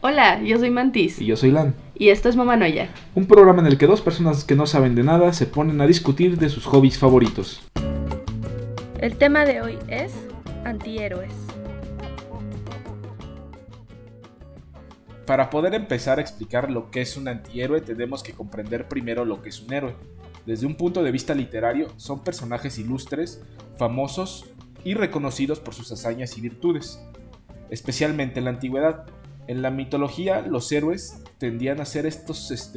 Hola, yo soy Mantis Y yo soy Lan, y esto es Mamanoya. un programa en el que dos personas que no saben de nada se ponen a discutir de sus hobbies favoritos. El tema de hoy es antihéroes. Para poder empezar a explicar lo que es un antihéroe, tenemos que comprender primero lo que es un héroe. Desde un punto de vista literario, son personajes ilustres, famosos y reconocidos por sus hazañas y virtudes, especialmente en la antigüedad. En la mitología, los héroes tendían a ser estos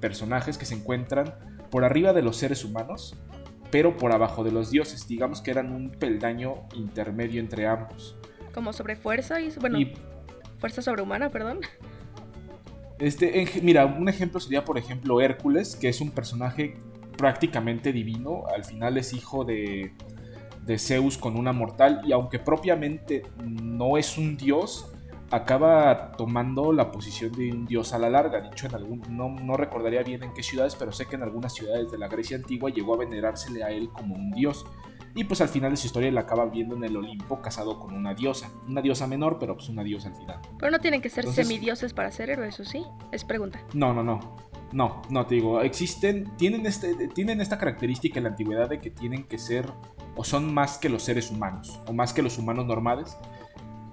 personajes que se encuentran por arriba de los seres humanos, pero por abajo de los dioses. Digamos que eran un peldaño intermedio entre ambos. Como sobre fuerza Y fuerza sobrehumana, perdón. mira, un ejemplo sería, por ejemplo, Hércules, que es un personaje prácticamente divino. Al final es hijo de Zeus con una mortal, y aunque propiamente no es un dios, acaba tomando la posición de un dios a la larga. Dicho en algún, no recordaría bien en qué ciudades, pero sé que en algunas ciudades de la Grecia antigua llegó a venerársele a él como un dios. Y pues al final de su historia la acaba viendo en el Olimpo casado con una diosa menor, pero pues una diosa al final. Pero no tienen que ser Entonces, semidioses para ser héroes, ¿o sí? Es pregunta. no, te digo, tienen esta característica en la antigüedad de que tienen que ser, o son más que los seres humanos, o más que los humanos normales,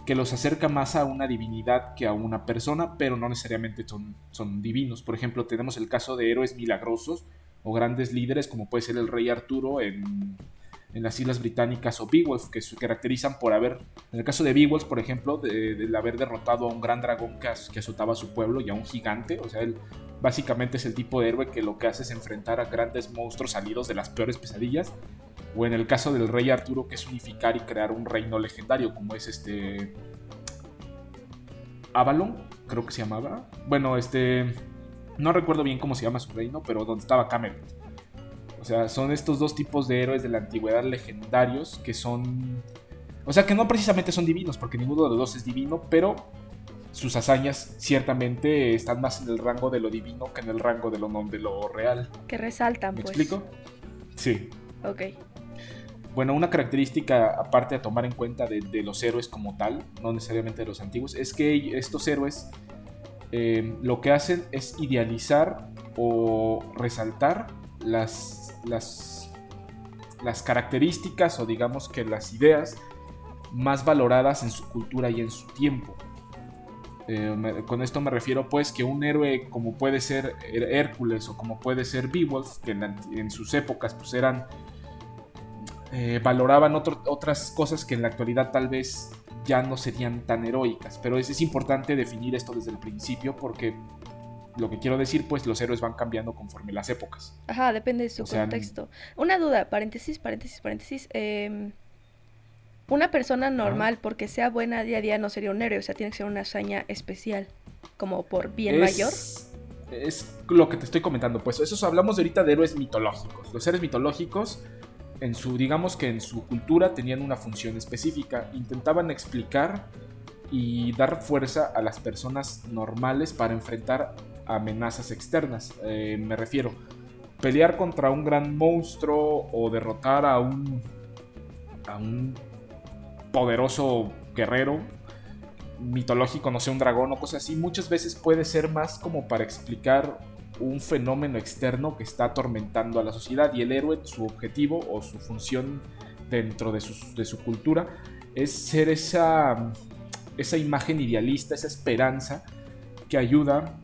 que los acerca más a una divinidad que a una persona, pero no necesariamente son divinos. Por ejemplo, tenemos el caso de héroes milagrosos o grandes líderes, como puede ser el rey Arturo en las Islas Británicas, o Beowulf, que se caracterizan por haber, en el caso de Beowulf, por ejemplo, de haber derrotado a un gran dragón que azotaba a su pueblo y a un gigante. O sea, él básicamente es el tipo de héroe que lo que hace es enfrentar a grandes monstruos salidos de las peores pesadillas. O en el caso del rey Arturo, que es unificar y crear un reino legendario, como es Avalon, creo que se llamaba. Bueno, no recuerdo bien cómo se llama su reino, pero donde estaba Camelot. O sea, son estos dos tipos de héroes de la antigüedad legendarios que son... O sea, que no precisamente son divinos, porque ninguno de los dos es divino, pero sus hazañas ciertamente están más en el rango de lo divino que en el rango de lo real. Que resaltan, ¿Me pues. explico? Sí. Ok. Bueno, una característica aparte a tomar en cuenta de los héroes como tal, no necesariamente de los antiguos, es que estos héroes lo que hacen es idealizar o resaltar las características, o digamos que las ideas más valoradas en su cultura y en su tiempo. Con esto me refiero pues que un héroe como puede ser Hércules o como puede ser Beowulf, que en sus épocas pues eran... valoraban otras cosas que en la actualidad tal vez ya no serían tan heroicas. Pero es importante definir esto desde el principio, porque lo que quiero decir, pues los héroes van cambiando conforme las épocas. Ajá, depende de su contexto. Una duda, paréntesis. Una persona normal, porque sea buena día a día, no sería un héroe. O sea, tiene que ser una hazaña especial, como por bien mayor. Es lo que te estoy comentando, pues eso hablamos de ahorita de héroes mitológicos. Los héroes mitológicos, digamos que en su cultura tenían una función específica. Intentaban explicar y dar fuerza a las personas normales para enfrentar amenazas externas. Me refiero, pelear contra un gran monstruo o derrotar a un poderoso guerrero mitológico, no sé, un dragón o cosas así, muchas veces puede ser más como para explicar un fenómeno externo que está atormentando a la sociedad, y el héroe, su objetivo o su función dentro de su cultura es ser esa imagen idealista, esa esperanza que ayuda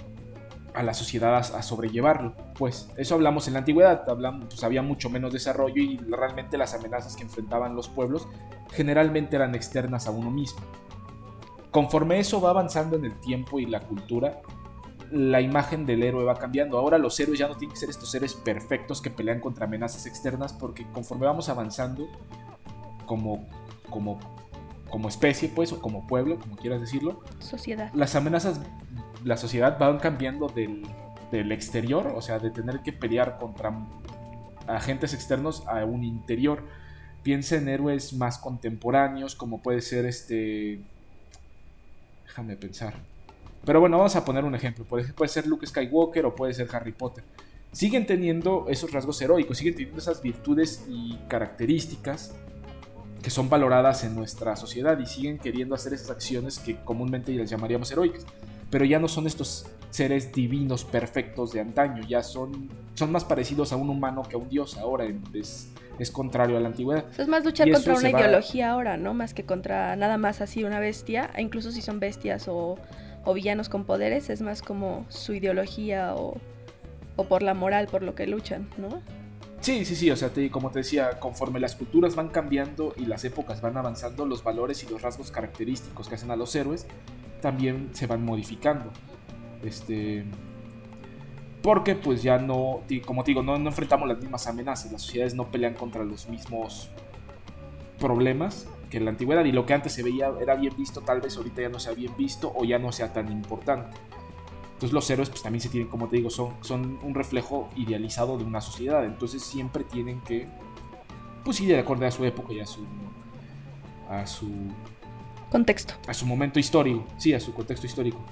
a la sociedad a sobrellevarlo. Pues eso hablamos en la antigüedad, pues había mucho menos desarrollo, y realmente las amenazas que enfrentaban los pueblos generalmente eran externas a uno mismo. Conforme eso va avanzando en el tiempo y la cultura, la imagen del héroe va cambiando. Ahora los héroes ya no tienen que ser estos seres perfectos que pelean contra amenazas externas, porque conforme vamos avanzando como especie, pues, o como pueblo, como quieras decirlo, sociedad. Las amenazas, la sociedad van cambiando del exterior, o sea, de tener que pelear contra agentes externos a un interior. Piensa en héroes más contemporáneos, como puede ser déjame pensar. Pero bueno, vamos a poner un ejemplo. Puede ser Luke Skywalker o puede ser Harry Potter. Siguen teniendo esos rasgos heroicos, siguen teniendo esas virtudes y características que son valoradas en nuestra sociedad, y siguen queriendo hacer esas acciones que comúnmente les llamaríamos heroicas. pero ya no son estos seres divinos perfectos de antaño, ya son más parecidos a un humano que a un dios ahora, es contrario a la antigüedad. Es más luchar Y contra eso una se va- ideología ahora, ¿no? Más que contra nada más así una bestia, e incluso si son bestias o villanos con poderes, es más como su ideología o por la moral, por lo que luchan, ¿no? Sí, o sea, como te decía, conforme las culturas van cambiando y las épocas van avanzando, los valores y los rasgos característicos que hacen a los héroes también se van modificando. Porque pues ya no, como te digo, no enfrentamos las mismas amenazas, las sociedades no pelean contra los mismos problemas que en la antigüedad, y lo que antes se veía era bien visto, tal vez ahorita ya no sea bien visto o ya no sea tan importante. Entonces los héroes pues también se tienen, como te digo, son un reflejo idealizado de una sociedad, entonces siempre tienen que pues ir de acuerdo a su época y a su Contexto. a su momento histórico, sí, a su contexto histórico.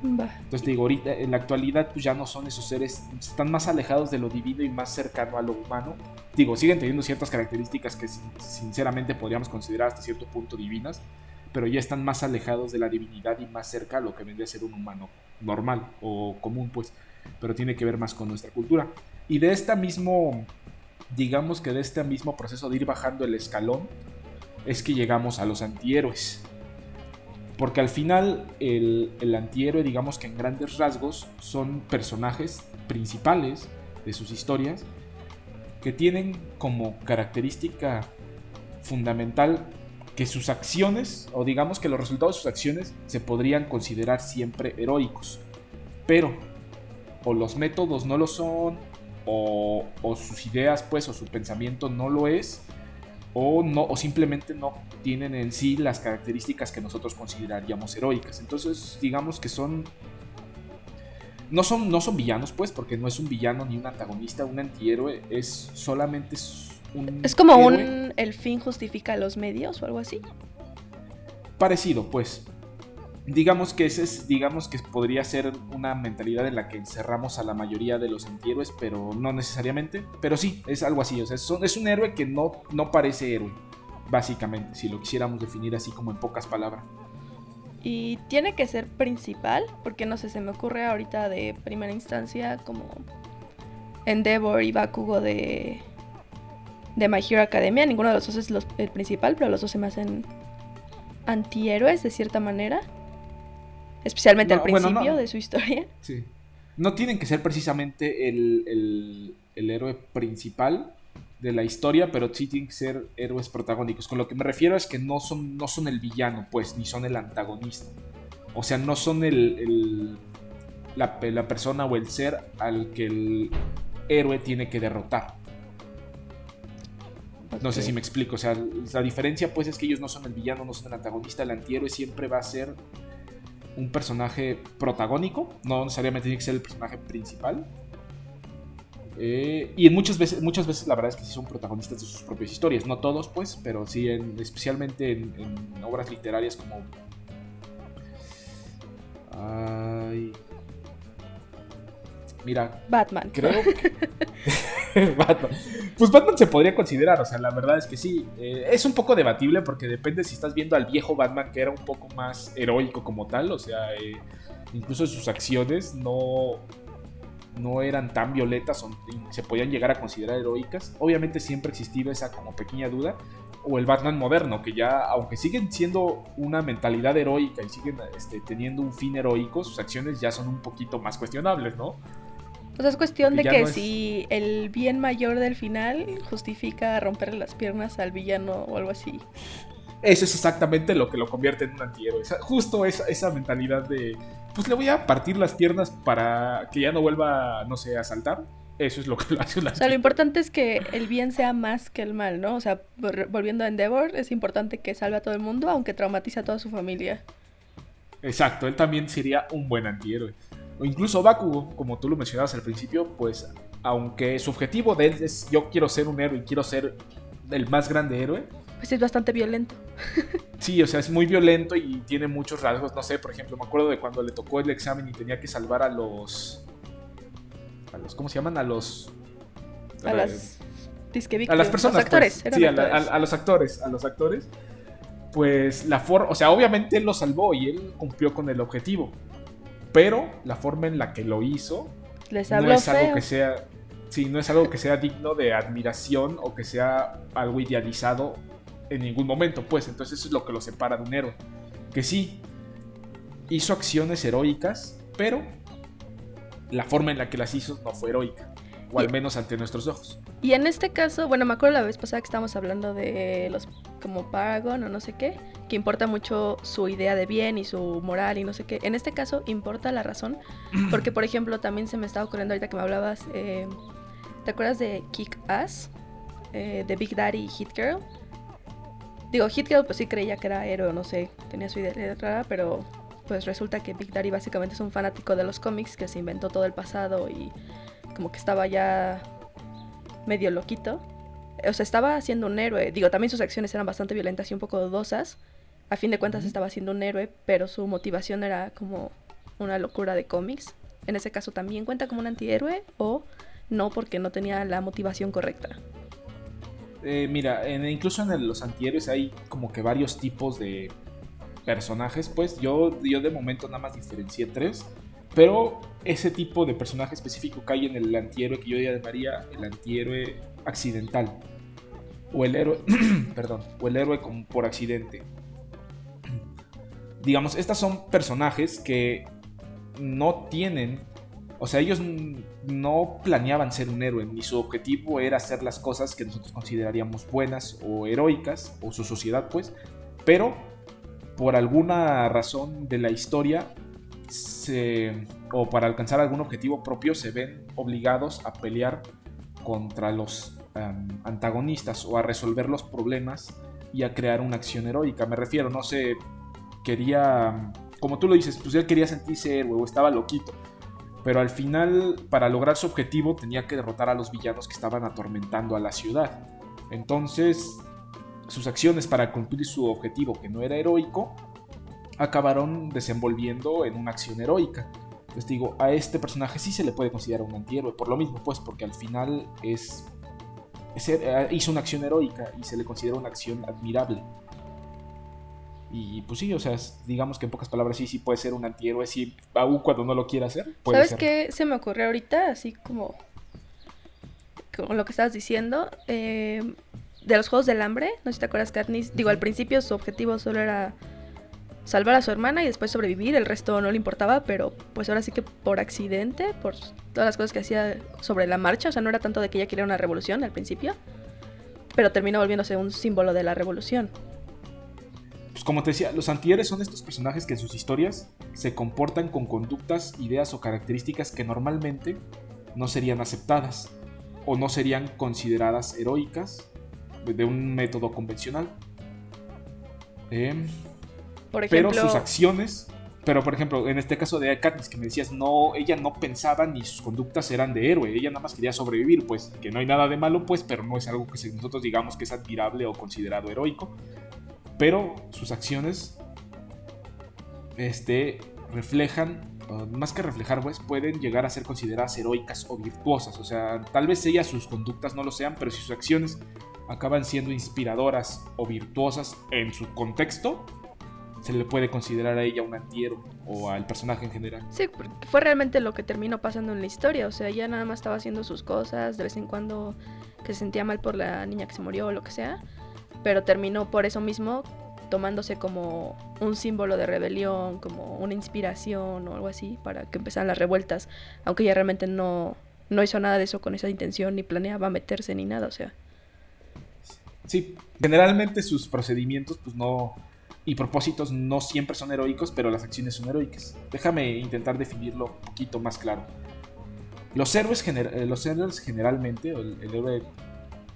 Va. Entonces te digo, ahorita en la actualidad pues ya no son esos seres, están más alejados de lo divino y más cercano a lo humano. Digo, siguen teniendo ciertas características que sinceramente podríamos considerar hasta cierto punto divinas, pero ya están más alejados de la divinidad y más cerca a lo que vendría a ser un humano normal o común, pues, pero tiene que ver más con nuestra cultura. Y de este mismo proceso de ir bajando el escalón es que llegamos a los antihéroes. Porque al final el antihéroe, digamos que en grandes rasgos, son personajes principales de sus historias que tienen como característica fundamental que sus acciones, o digamos que los resultados de sus acciones, se podrían considerar siempre heroicos. Pero o los métodos no lo son, o sus ideas, pues, o su pensamiento no lo es, o simplemente no tienen en sí las características que nosotros consideraríamos heroicas. Entonces, digamos que no son villanos, pues, porque no es un villano ni un antagonista, un antihéroe, es solamente un Es como héroe el fin justifica los medios o algo así. parecido, pues. Digamos que podría ser una mentalidad en la que encerramos a la mayoría de los antihéroes, pero no necesariamente. Pero sí, es algo así. O sea, es un héroe que no parece héroe, básicamente, si lo quisiéramos definir así como en pocas palabras. Y tiene que ser principal, porque no sé, se me ocurre ahorita de primera instancia como Endeavor y Bakugo de My Hero Academia. Ninguno de los dos es el principal, pero los dos se me hacen antihéroes de cierta manera. Especialmente al principio de su historia. Sí. No tienen que ser precisamente el héroe principal de la historia, pero sí tienen que ser héroes protagónicos. Con lo que me refiero es que no son el villano, pues, ni son el antagonista. O sea, no son la persona o el ser al que el héroe tiene que derrotar. Okay. No sé si me explico. O sea, la diferencia, pues, es que ellos no son el villano, no son el antagonista. El antihéroe siempre va a ser un personaje protagónico, no necesariamente tiene que ser el personaje principal. Y muchas veces la verdad es que sí son protagonistas de sus propias historias, no todos, pues, pero sí especialmente en obras literarias como Batman. Creo que Batman. Pues Batman se podría considerar, o sea, la verdad es que sí. Es un poco debatible porque depende si estás viendo al viejo Batman, que era un poco más heroico como tal, o sea, incluso sus acciones no eran tan violentas o se podían llegar a considerar heroicas. Obviamente siempre existía esa como pequeña duda. O el Batman moderno, que ya, aunque siguen siendo una mentalidad heroica y siguen teniendo un fin heroico, sus acciones ya son un poquito más cuestionables, ¿no? Pues es cuestión de que no si el bien mayor del final justifica romperle las piernas al villano o algo así. Eso es exactamente lo que lo convierte en un antihéroe. Justo esa mentalidad de, pues le voy a partir las piernas para que ya no vuelva, no sé, a saltar. Eso es lo que lo hace un antihéroe. O sea, lo importante es que el bien sea más que el mal, ¿no? O sea, volviendo a Endeavor, es importante que salve a todo el mundo, aunque traumatice a toda su familia. Exacto, él también sería un buen antihéroe. O incluso Bakugo, como tú lo mencionabas al principio, pues aunque su objetivo de él es yo quiero ser un héroe y quiero ser el más grande héroe, pues es bastante violento. Sí, o sea, es muy violento y tiene muchos rasgos, no sé, por ejemplo, me acuerdo de cuando le tocó el examen y tenía que salvar a los ¿cómo se llaman? A las disque víctimas, a las personas, los actores, pues, sí, a los actores, pues o sea, obviamente él lo salvó y él cumplió con el objetivo, pero la forma en la que lo hizo Les no habló es algo feo. que sea, sí, no es algo que sea digno de admiración o que sea algo idealizado en ningún momento, pues. Entonces eso es lo que lo separa de un héroe, que sí hizo acciones heroicas, pero la forma en la que las hizo no fue heroica, o al menos ante nuestros ojos. Y en este caso, bueno, me acuerdo la vez pasada que estábamos hablando de los como Paragon o no sé qué, que importa mucho su idea de bien y su moral y no sé qué. En este caso importa la razón, porque por ejemplo también se me estaba ocurriendo ahorita que me hablabas, ¿te acuerdas de Kick-Ass? De Big Daddy y Hit Girl. Digo, Hit Girl pues sí creía que era héroe, no sé, tenía su idea rara, pero pues resulta que Big Daddy básicamente es un fanático de los cómics que se inventó todo el pasado y como que estaba ya medio loquito. O sea, estaba siendo un héroe. Digo, también sus acciones eran bastante violentas y un poco dudosas. A fin de cuentas estaba siendo un héroe, pero su motivación era como una locura de cómics. En ese caso también cuenta como un antihéroe o no porque no tenía la motivación correcta. Mira, incluso en los antihéroes hay como que varios tipos de personajes, pues yo de momento nada más diferencié 3, pero ese tipo de personaje específico cae en el antihéroe que yo llamaría el antihéroe accidental, o el héroe, perdón, o el héroe por accidente. Digamos, estas son personajes que no tienen, o sea, ellos no planeaban ser un héroe, ni su objetivo era hacer las cosas que nosotros consideraríamos buenas o heroicas, o su sociedad pues, pero por alguna razón de la historia o para alcanzar algún objetivo propio se ven obligados a pelear contra los antagonistas o a resolver los problemas y a crear una acción heroica. Me refiero, no sé, quería, como tú lo dices, pues él quería sentirse héroe o estaba loquito, pero al final para lograr su objetivo tenía que derrotar a los villanos que estaban atormentando a la ciudad. Entonces sus acciones para cumplir su objetivo, que no era heroico, acabaron desenvolviendo en una acción heroica. Les digo, a este personaje sí se le puede considerar un antihéroe, por lo mismo, pues, porque al final hizo una acción heroica y se le considera una acción admirable. Y pues sí, o sea, digamos que en pocas palabras sí puede ser un antihéroe, sí, aún cuando no lo quiera hacer, puede ¿Sabes ser. qué se me ocurrió ahorita? Así como con lo que estabas diciendo, de los Juegos del Hambre, no sé si te acuerdas, Katniss, digo, al principio su objetivo solo era salvar a su hermana y después sobrevivir, el resto no le importaba, pero pues ahora sí que por accidente, por todas las cosas que hacía sobre la marcha, o sea, no era tanto de que ella quería una revolución al principio, pero terminó volviéndose un símbolo de la revolución. Pues como te decía, los antihéroes son estos personajes que en sus historias se comportan con conductas, ideas o características que normalmente no serían aceptadas o no serían consideradas heroicas de un método convencional. Por ejemplo, Pero sus acciones, por ejemplo, en este caso de Katniss que me decías, no, ella no pensaba ni sus conductas eran de héroe, ella nada más quería sobrevivir, pues que no hay nada de malo, pues, pero no es algo que nosotros digamos que es admirable o considerado heroico. Pero sus acciones reflejan, más que reflejar, pues, pueden llegar a ser consideradas heroicas o virtuosas. O sea, tal vez sus conductas no lo sean, pero si sus acciones acaban siendo inspiradoras o virtuosas en su contexto, se le puede considerar a ella un antihéroe o al personaje en general. sí, porque fue realmente lo que terminó pasando en la historia, o sea, ella nada más estaba haciendo sus cosas, de vez en cuando que se sentía mal por la niña que se murió o lo que sea, pero terminó por eso mismo tomándose como un símbolo de rebelión, como una inspiración o algo así para que empezaran las revueltas, aunque ella realmente no hizo nada de eso con esa intención, ni planeaba meterse ni nada, o sea. Sí, generalmente sus procedimientos pues no y propósitos no siempre son heroicos, pero las acciones son heroicas. Déjame intentar definirlo un poquito más claro. Los héroes generalmente, el héroe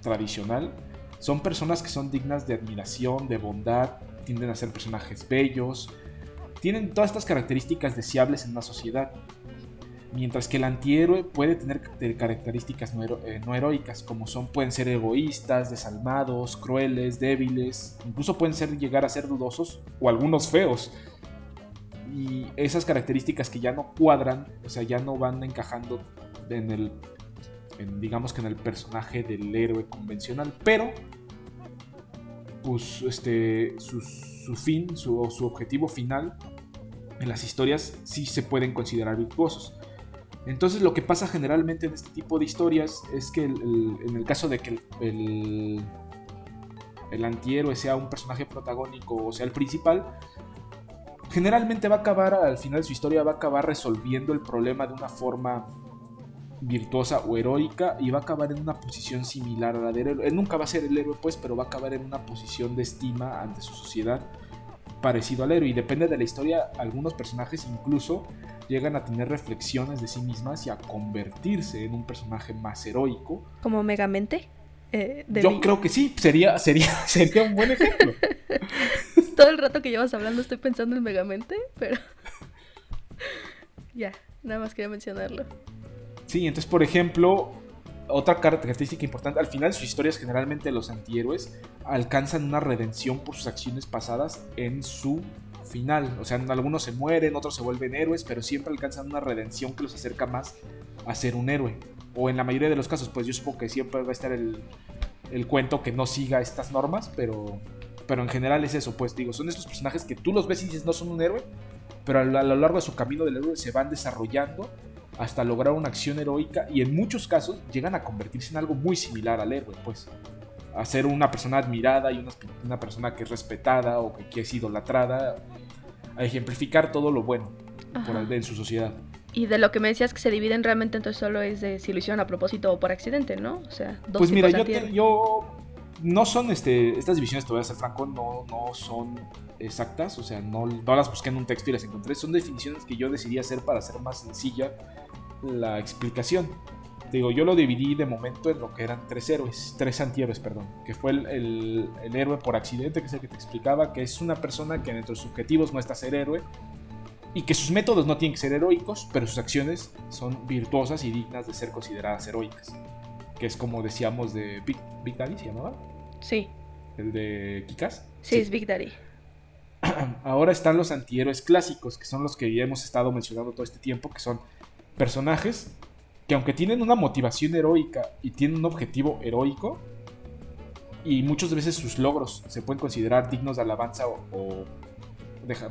tradicional, son personas que son dignas de admiración, de bondad, tienden a ser personajes bellos, tienen todas estas características deseables en una sociedad. Mientras que el antihéroe puede tener características no heroicas, como pueden ser egoístas, desalmados, crueles, débiles, incluso pueden llegar a ser dudosos o algunos feos. Y esas características que ya no cuadran, o sea, ya no van encajando digamos que en el personaje del héroe convencional, pero pues su fin, su objetivo final en las historias sí se pueden considerar virtuosos. Entonces lo que pasa generalmente en este tipo de historias es que en el caso de que el antihéroe sea un personaje protagónico o sea el principal, generalmente va a acabar, al final de su historia, va a acabar resolviendo el problema de una forma virtuosa o heroica y va a acabar en una posición similar a la del héroe. Él nunca va a ser el héroe, pues, pero va a acabar en una posición de estima ante su sociedad parecido al héroe. Y depende de la historia, algunos personajes incluso llegan a tener reflexiones de sí mismas y a convertirse en un personaje más heroico. ¿Como Megamente? Yo creo que sí, sería un buen ejemplo. Todo el rato que llevas hablando estoy pensando en Megamente, pero ya, nada más quería mencionarlo. Sí, entonces por ejemplo, otra característica importante, al final de sus historias generalmente los antihéroes alcanzan una redención por sus acciones pasadas en su final. O sea, algunos se mueren, otros se vuelven héroes, pero siempre alcanzan una redención que los acerca más a ser un héroe. O en la mayoría de los casos, pues yo supongo que siempre va a estar el cuento que no siga estas normas, pero en general es eso, pues digo, son estos personajes que tú los ves y dices no son un héroe, pero a lo largo de su camino del héroe se van desarrollando hasta lograr una acción heroica y en muchos casos llegan a convertirse en algo muy similar al héroe, pues a ser una persona admirada y una persona que es respetada o que es idolatrada, a ejemplificar todo lo bueno en su sociedad. Y de lo que me decías que se dividen realmente entonces solo es de si lo hicieron a propósito o por accidente, ¿no? O sea, dos pues tipos mira, de yo no son estas divisiones, te voy a ser franco, no son exactas, o sea, no las busqué en un texto y las encontré, son definiciones que yo decidí hacer para hacer más sencilla la explicación. Te digo, yo lo dividí de momento en lo que eran tres antihéroes, perdón, que fue el héroe por accidente, que es el que te explicaba, que es una persona que dentro de sus objetivos no está ser héroe y que sus métodos no tienen que ser heroicos, pero sus acciones son virtuosas y dignas de ser consideradas heroicas, que es como decíamos de Big Daddy, ¿se llamaba? Sí. ¿El de Kick-Ass? Sí, es Big Daddy. Ahora están los antihéroes clásicos, que son los que ya hemos estado mencionando todo este tiempo, que son personajes que aunque tienen una motivación heroica y tienen un objetivo heroico, y muchas veces sus logros se pueden considerar dignos de alabanza o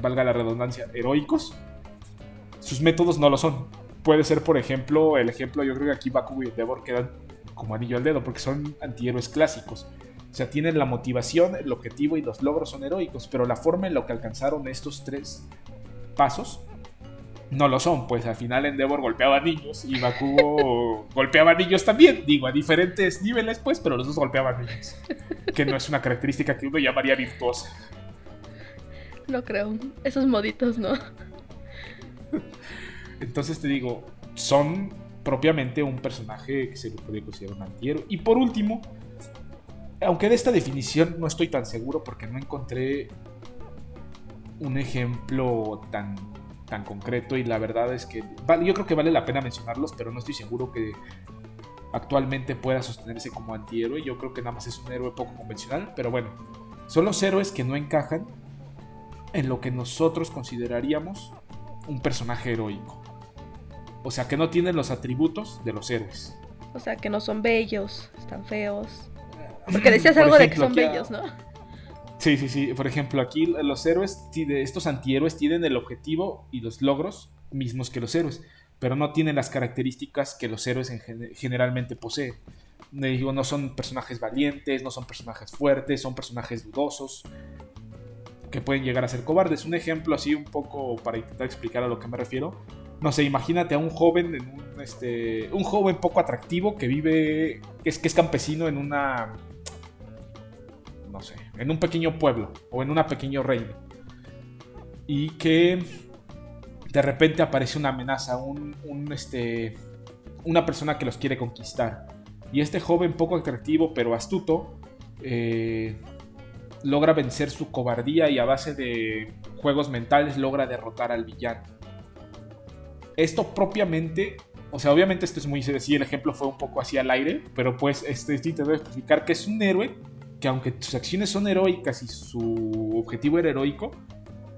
valga la redundancia, heroicos, sus métodos no lo son. Puede ser, por ejemplo, yo creo que aquí Bakugo y Endeavor quedan como anillo al dedo, porque son antihéroes clásicos. O sea, tienen la motivación, el objetivo y los logros son heroicos, pero la forma en la que alcanzaron estos tres pasos no lo son. Pues al final Endeavor golpeaba niños y Bakugo golpeaba niños también. Digo, a diferentes niveles, pues, pero los dos golpeaban niños. Que no es una característica que uno llamaría virtuosa. No creo. Esos moditos, ¿no? Entonces te digo, son propiamente un personaje que se le puede considerar un antihéroe. Y por último, aunque de esta definición no estoy tan seguro porque no encontré un ejemplo tan concreto, y la verdad es que yo creo que vale la pena mencionarlos, pero no estoy seguro que actualmente pueda sostenerse como antihéroe. Yo creo que nada más es un héroe poco convencional, pero bueno, son los héroes que no encajan en lo que nosotros consideraríamos un personaje heroico. O sea, que no tienen los atributos de los héroes. O sea, que no son bellos, están feos. Porque decías algo de que son bellos, ¿no? Sí. Por ejemplo, aquí los héroes, estos antihéroes tienen el objetivo y los logros mismos que los héroes, pero no tienen las características que los héroes generalmente poseen. Digo, no son personajes valientes, no son personajes fuertes, son personajes dudosos, que pueden llegar a ser cobardes. Un ejemplo así un poco para intentar explicar a lo que me refiero. No sé, imagínate a un joven un joven poco atractivo que vive, que es campesino en en un pequeño pueblo o en un pequeño reino, y que de repente aparece una amenaza, una persona que los quiere conquistar, y este joven poco atractivo pero astuto logra vencer su cobardía y a base de juegos mentales logra derrotar al villano. Esto propiamente, o sea, obviamente esto es muy sencillo, el ejemplo fue un poco así al aire, pero pues intento explicar que es un héroe que aunque sus acciones son heroicas y su objetivo era heroico,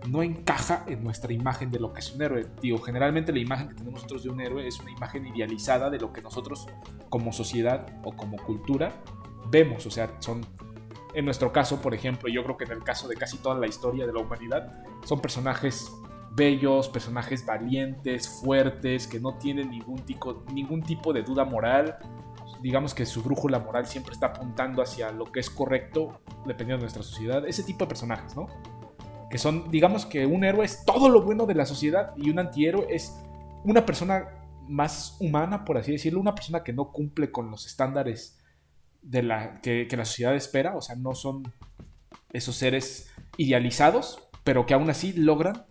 no encaja en nuestra imagen de lo que es un héroe. Digo, generalmente la imagen que tenemos nosotros de un héroe es una imagen idealizada de lo que nosotros como sociedad o como cultura vemos. O sea, son En nuestro caso, por ejemplo, yo creo que en el caso de casi toda la historia de la humanidad, son personajes bellos, personajes valientes, fuertes, que no tienen ningún tipo de duda moral. Digamos que su brújula moral siempre está apuntando hacia lo que es correcto, dependiendo de nuestra sociedad. Ese tipo de personajes, ¿no? Que son, digamos que un héroe es todo lo bueno de la sociedad y un antihéroe es una persona más humana, por así decirlo, una persona que no cumple con los estándares que la sociedad espera. O sea, no son esos seres idealizados, pero que aún así logran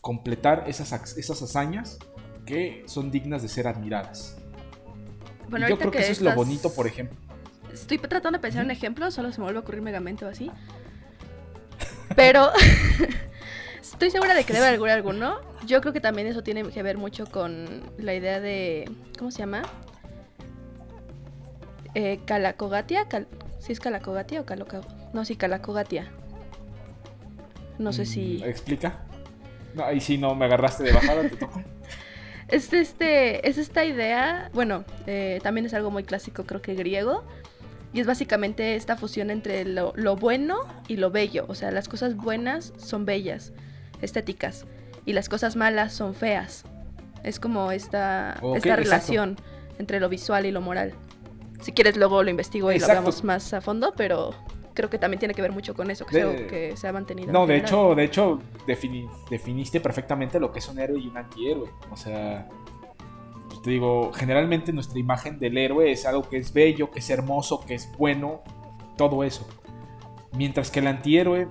completar esas hazañas que son dignas de ser admiradas. Bueno, y yo creo que eso es lo bonito, por ejemplo. Estoy tratando de pensar en un ejemplo, solo se me vuelve a ocurrir Megamente o así. Pero estoy segura de que debe haber alguno. Yo creo que también eso tiene que ver mucho con la idea de... ¿Cómo se llama? Calacogatia. ¿Sí es Calacogatia o No, sí, Calacogatia. No sé si... ¿Explica? No, ahí sí no me agarraste de bajada, te toco. Es esta idea, bueno, también es algo muy clásico, creo que griego, y es básicamente esta fusión entre lo bueno y lo bello. O sea, las cosas buenas son bellas, estéticas, y las cosas malas son feas. Es como esta relación entre lo visual y lo moral. Si quieres luego lo investigo y lo hablamos más a fondo, pero creo que también tiene que ver mucho con eso, que se ha mantenido. No, de hecho definiste perfectamente lo que es un héroe y un antihéroe. O sea, pues te digo, generalmente nuestra imagen del héroe es algo que es bello, que es hermoso, que es bueno, todo eso. Mientras que el antihéroe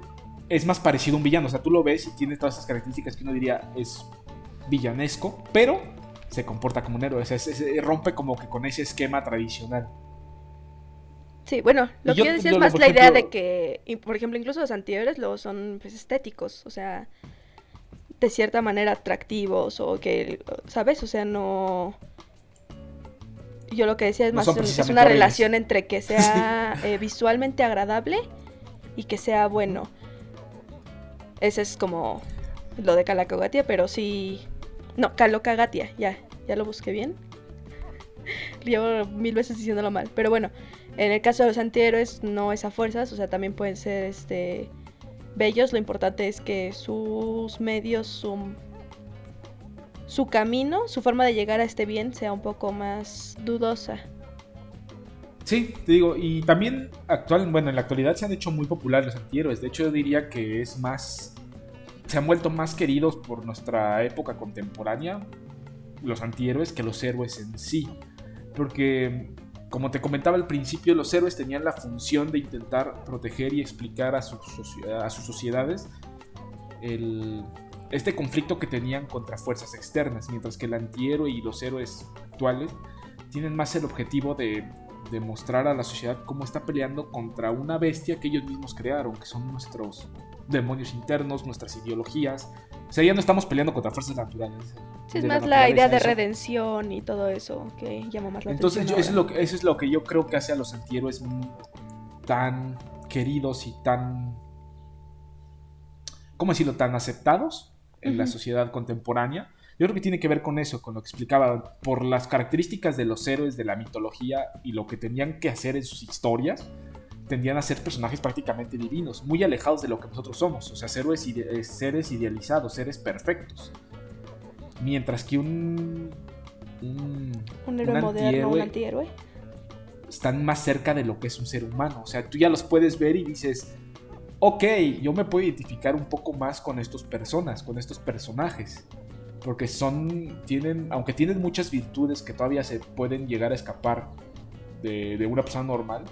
es más parecido a un villano. O sea, tú lo ves y tiene todas esas características que uno diría es villanesco, pero se comporta como un héroe. O sea, rompe como que con ese esquema tradicional. Sí, bueno, lo que yo decía es más la idea de que, por ejemplo, incluso los antihéroes luego son pues, estéticos, o sea, de cierta manera atractivos, o que, ¿sabes? O sea, no... Yo lo que decía es más, es una relación entre que sea visualmente agradable y que sea bueno. Ese es como lo de Calacogatia, pero sí... No, Calocagatia, ya lo busqué bien. Llevo 1000 veces diciéndolo mal, pero bueno... En el caso de los antihéroes no es a fuerzas, o sea, también pueden ser bellos. Lo importante es que sus medios, su camino, su forma de llegar a este bien sea un poco más dudosa. Sí, te digo, y también en la actualidad se han hecho muy populares los antihéroes. De hecho, yo diría que se han vuelto más queridos por nuestra época contemporánea los antihéroes que los héroes en sí. Porque... Como te comentaba al principio, los héroes tenían la función de intentar proteger y explicar a sus sociedades este conflicto que tenían contra fuerzas externas, mientras que el antihéroe y los héroes actuales tienen más el objetivo de mostrar a la sociedad cómo está peleando contra una bestia que ellos mismos crearon, que son nuestros demonios internos, nuestras ideologías. O sea, ya no estamos peleando contra fuerzas naturales. Sí, es más la idea de redención y todo eso que llama más la atención. Entonces, eso es lo que yo creo que hace a los antihéroes tan queridos y tan... ¿Cómo decirlo? Tan aceptados en la sociedad contemporánea. Yo creo que tiene que ver con eso, con lo que explicaba, por las características de los héroes de la mitología y lo que tenían que hacer en sus historias. Tendían a ser personajes prácticamente divinos, muy alejados de lo que nosotros somos. O sea, seres idealizados, seres perfectos. Mientras que un héroe moderno, un antihéroe, están más cerca de lo que es un ser humano. O sea, tú ya los puedes ver y dices, ok, yo me puedo identificar un poco más con estas personas, con estos personajes. Porque aunque tienen muchas virtudes que todavía se pueden llegar a escapar de una persona normal,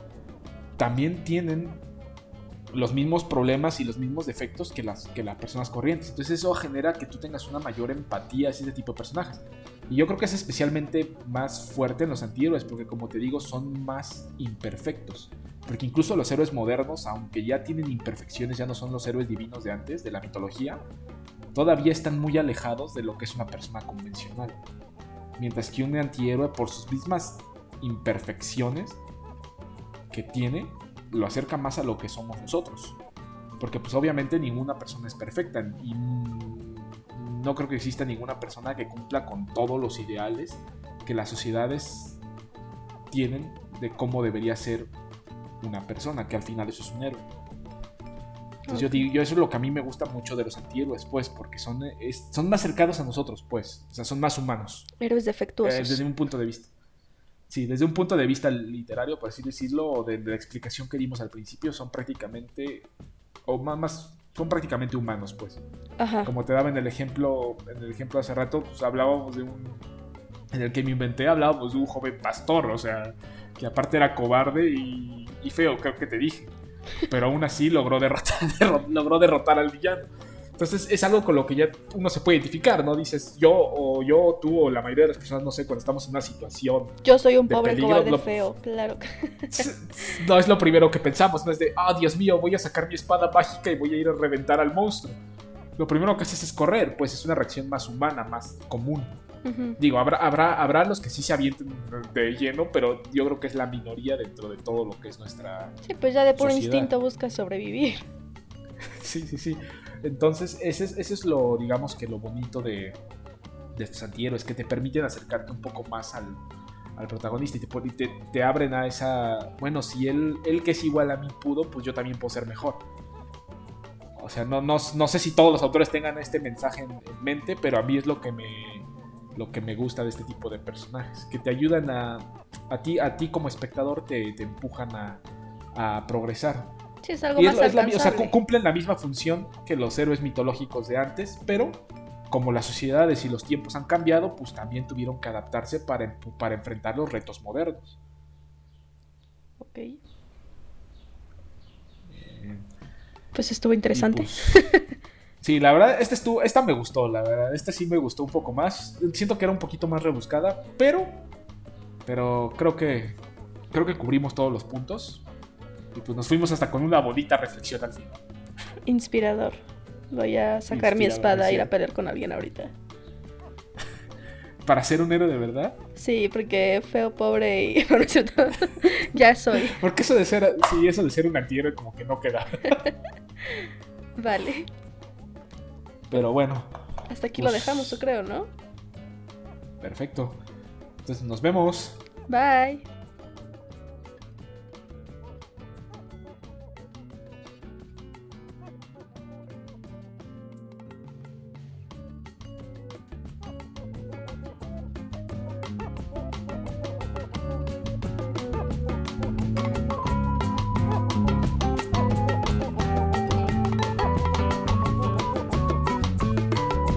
también tienen los mismos problemas y los mismos defectos que las personas corrientes. Entonces eso genera que tú tengas una mayor empatía hacia ese tipo de personajes. Y yo creo que es especialmente más fuerte en los antihéroes, porque como te digo, son más imperfectos. Porque incluso los héroes modernos, aunque ya tienen imperfecciones, ya no son los héroes divinos de antes, de la mitología, todavía están muy alejados de lo que es una persona convencional. Mientras que un antihéroe, por sus mismas imperfecciones que tiene, lo acerca más a lo que somos nosotros. Porque pues obviamente ninguna persona es perfecta y no creo que exista ninguna persona que cumpla con todos los ideales que las sociedades tienen de cómo debería ser una persona, que al final eso es un héroe. Entonces Ok. yo eso es lo que a mí me gusta mucho de los antihéroes, pues, porque son más cercanos a nosotros, pues. O sea, son más humanos, Héroes defectuosos. desde un punto de vista. Sí, desde un punto de vista literario, por así decirlo, o de la explicación que dimos al principio, son prácticamente, o son prácticamente humanos, pues. Ajá. Como te daba en el ejemplo hace rato, pues hablábamos en el que me inventé, hablábamos de un joven pastor, o sea, que aparte era cobarde y feo, creo que te dije. Pero aún así logró derrotar al villano. Entonces es algo con lo que ya uno se puede identificar, ¿no? Dices, yo, tú o la mayoría de las personas, no sé, cuando estamos en una situación Yo soy un de pobre peligro, cobarde feo, claro. no es lo primero que pensamos, no es de, Dios mío, voy a sacar mi espada mágica y voy a ir a reventar al monstruo. Lo primero que haces es correr, pues es una reacción más humana, más común. Ujú. Digo, habrá los que sí se avienten de lleno, pero yo creo que es la minoría dentro de todo lo que es nuestra... Sí, pues ya de puro Sociedad. instinto buscas sobrevivir. Sí. Entonces, ese es lo, digamos que lo bonito de estos antihéroes, que te permiten acercarte un poco más al protagonista y te abren a esa... Bueno, si él que es igual a mí pudo, pues yo también puedo ser mejor. O sea, no sé si todos los autores tengan este mensaje en mente, pero a mí es lo que me gusta de este tipo de personajes, que te ayudan a ti como espectador te empujan a progresar. Sí, es algo Y más o sea, alcanzable. cumplen la misma función que los héroes mitológicos de antes, pero como las sociedades y los tiempos han cambiado, pues también tuvieron que adaptarse para enfrentar los retos modernos. Ok. Pues estuvo interesante. Pues, sí, la verdad, esta me gustó, la verdad. Esta sí me gustó un poco más. Siento que era un poquito más rebuscada, pero creo que cubrimos todos los puntos. Y pues nos fuimos hasta con una bonita reflexión al final. Inspirador. Voy a sacar mi Inspirador, espada e ir a sí. pelear con alguien ahorita. Para ser un héroe de verdad. Sí, porque feo, pobre y... no, no es cierto. Ya soy. Porque eso de ser un antihéroe como que no queda. Vale. Pero bueno, Hasta aquí Pues- lo dejamos, yo creo, ¿no? perfecto. Entonces nos vemos. Bye.